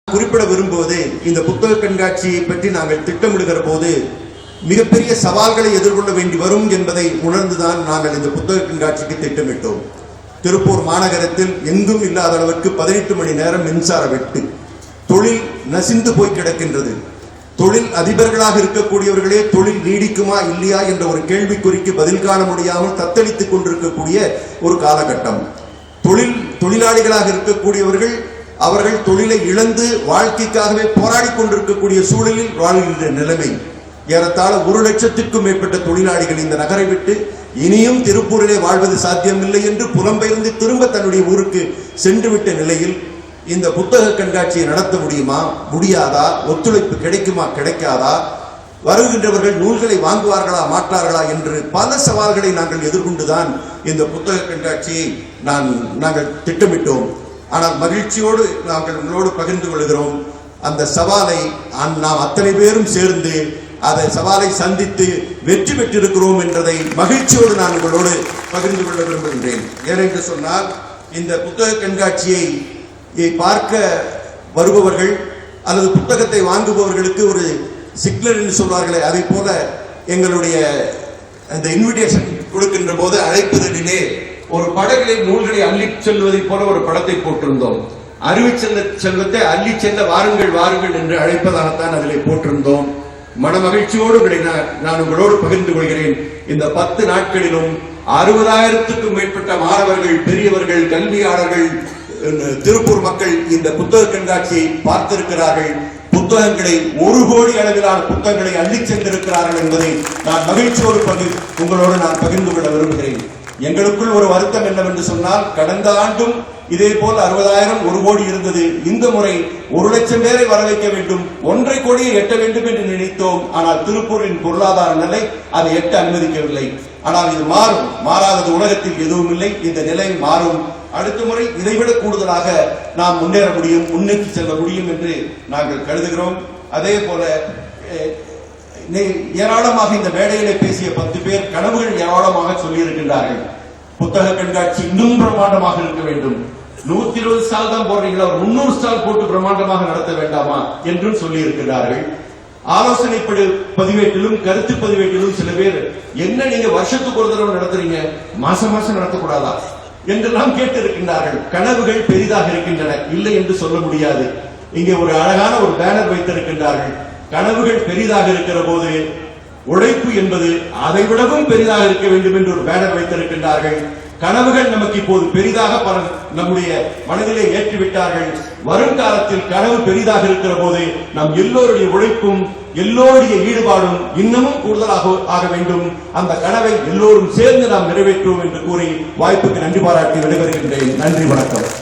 குறிப்பிட விரும்புவது இந்த புத்தக கண்காட்சியை பற்றி நாங்கள் திட்டமிடுகிற போது மிகப்பெரிய சவால்களை எதிர்கொள்ள வேண்டி வரும் என்பதை உணர்ந்துதான் நாங்கள் இந்த புத்தக கண்காட்சிக்கு திட்டமிட்டோம். திருப்பூர் மாநகரத்தில் எங்கும் இல்லாத அளவிற்கு 18 மணி நேரம் மின்சார வெட்டு, தொழில் நசிந்து போய் கிடக்கின்றது. தொழில் அதிபர்களாக இருக்கக்கூடியவர்களே தொழில் நீடிக்குமா இல்லையா என்ற ஒரு கேள்விக்குறிக்கு பதில் காண முடியாமல் தத்தளித்துக் கொண்டிருக்கக்கூடிய ஒரு காலகட்டம். தொழிலாளிகளாக இருக்கக்கூடியவர்கள் அவர்கள் தொழிலை இழந்து வாழ்க்கைக்காகவே போராடி கொண்டிருக்கக்கூடிய சூழலில் வாழ்கின்ற நிலைமை. ஏறத்தாழ 1 லட்சத்திற்கும் மேற்பட்ட தொழிலாளிகள் இந்த நகரை விட்டு இனியும் திருப்பூரிலே வாழ்வது சாத்தியமில்லை என்று புலம்பெயர்ந்து திரும்ப தன்னுடைய ஊருக்கு சென்றுவிட்ட நிலையில் இந்த புத்தக கண்காட்சியை நடத்த முடியுமா முடியாதா, ஒத்துழைப்பு கிடைக்குமா கிடைக்காதா, வருகின்றவர்கள் நூல்களை வாங்குவார்களா மாற்றார்களா என்று பல சவால்களை நாங்கள் எதிர்கொண்டுதான் இந்த புத்தக கண்காட்சியை நாங்கள் திட்டமிட்டோம். ஆனால் மகிழ்ச்சியோடு நாங்கள் உங்களோடு பகிர்ந்து கொள்கிறோம். அந்த சவாலை நாம் அத்தனை பேரும் சேர்ந்து அதை சவாலை சந்தித்து வெற்றி பெற்றிருக்கிறோம் என்றதை மகிழ்ச்சியோடு நான் உங்களோடு பகிர்ந்து கொள்ள விரும்புகின்றேன். ஏனென்று சொன்னால் இந்த புத்தக கண்காட்சியை பார்க்க வருபவர்கள் அல்லது புத்தகத்தை வாங்குபவர்களுக்கு ஒரு சிக்னல் என்று சொல்வார்களே, அதை போல எங்களுடைய அந்த இன்விடேஷன் கொடுக்கின்ற போது அழைப்புதலிலே ஒரு படகிலே நூல்களை அள்ளி செல்வதை போல ஒரு படத்தை போட்டிருந்தோம். அறிவு செல்வத்தை அள்ளி செல்ல வாருங்கள் வாருங்கள் என்று அழைப்பதாகத்தான் அதிலே போட்டிருந்தோம். மன மகிழ்ச்சியோடு நான் உங்களோடு பகிர்ந்து கொள்கிறேன். இந்த 10 நாட்களிலும் 60,000க்கும் மேற்பட்ட மாணவர்கள், பெரியவர்கள், கல்வியாளர்கள், திருப்பூர் மக்கள் இந்த புத்தக கண்காட்சியை பார்த்திருக்கிறார்கள். புத்தகங்களை 1 கோடி அளவிலான புத்தகங்களை அள்ளி சென்றிருக்கிறார்கள் என்பதை நான் மகிழ்ச்சியோடு உங்களோடு நான் பகிர்ந்து கொள்ள விரும்புகிறேன். எங்களுக்குள் ஒரு வருத்தம் என்னவென்று சொன்னால், கடந்த ஆண்டும் இதே போல் 60,000 1 கோடி இருந்தது. இந்த முறை 1 லட்சம் பேரை வர வைக்க வேண்டும், 1.5 கோடியை எட்ட வேண்டும் என்று நினைத்தோம். ஆனால் திருப்பூரின் பொருளாதார நிலை அதை எட்ட அனுமதிக்கவில்லை. ஆனால் இது மாறும், மாறாதது உலகத்தில் எதுவும் இல்லை. இந்த நிலை மாறும். அடுத்த முறை இதைவிட கூடுதலாக நாம் முன்னேற முடியும், முன்னேற்றி செல்ல முடியும் என்று நாங்கள் கருதுகிறோம். அதே போல ஏராளமாக இந்த மேடையிலே பேசிய 10 பேர் கனவுகள் ஏராளமாக சொல்லி இருக்கின்றார்கள். புத்தக கண்காட்சி இன்னும் பிரம்மாண்டமாக இருக்க வேண்டும். 120 ஸ்டால் தான் போடுறீங்களா, 300 ஸ்டால் போட்டு பிரம்மாண்டமாக நடத்த வேண்டாமா என்றும் சொல்லி இருக்கிறார்கள். ஆலோசனை பதிவேட்டிலும் கருத்து பதிவேட்டிலும் சில பேர், என்ன நீங்க வருஷத்துக்கு ஒரு தடவை நடத்துறீங்க, மாசம் மாசம் நடத்தக்கூடாதா என்றெல்லாம் கேட்டு இருக்கின்றார்கள். கனவுகள் பெரிதாக இருக்கின்றன, இல்லை என்று சொல்ல முடியாது. இங்கே ஒரு அழகான ஒரு பேனர் வைத்திருக்கின்றார்கள். கனவுகள் பெரிதாக இருக்கிற போது உழைப்பு என்பது அதை விடவும் பெரிதாக இருக்க வேண்டும் என்று ஒரு பேனர் வைத்திருக்கின்றார்கள். கனவுகள் நமக்கு இப்போது பெரிதாக நம்முடைய மனதிலே ஏற்றிவிட்டார்கள். வரும் காலத்தில் கனவு பெரிதாக இருக்கிற போது நம் எல்லோருடைய உழைப்பும் எல்லோருடைய ஈடுபாடும் இன்னமும் கூடுதலாக ஆக வேண்டும். அந்த கனவை எல்லோரும் சேர்ந்து நாம் நிறைவேற்றுவோம் என்று கூறி வாய்ப்புக்கு நன்றி பாராட்டி விடைபெறுகின்றேன். நன்றி, வணக்கம்.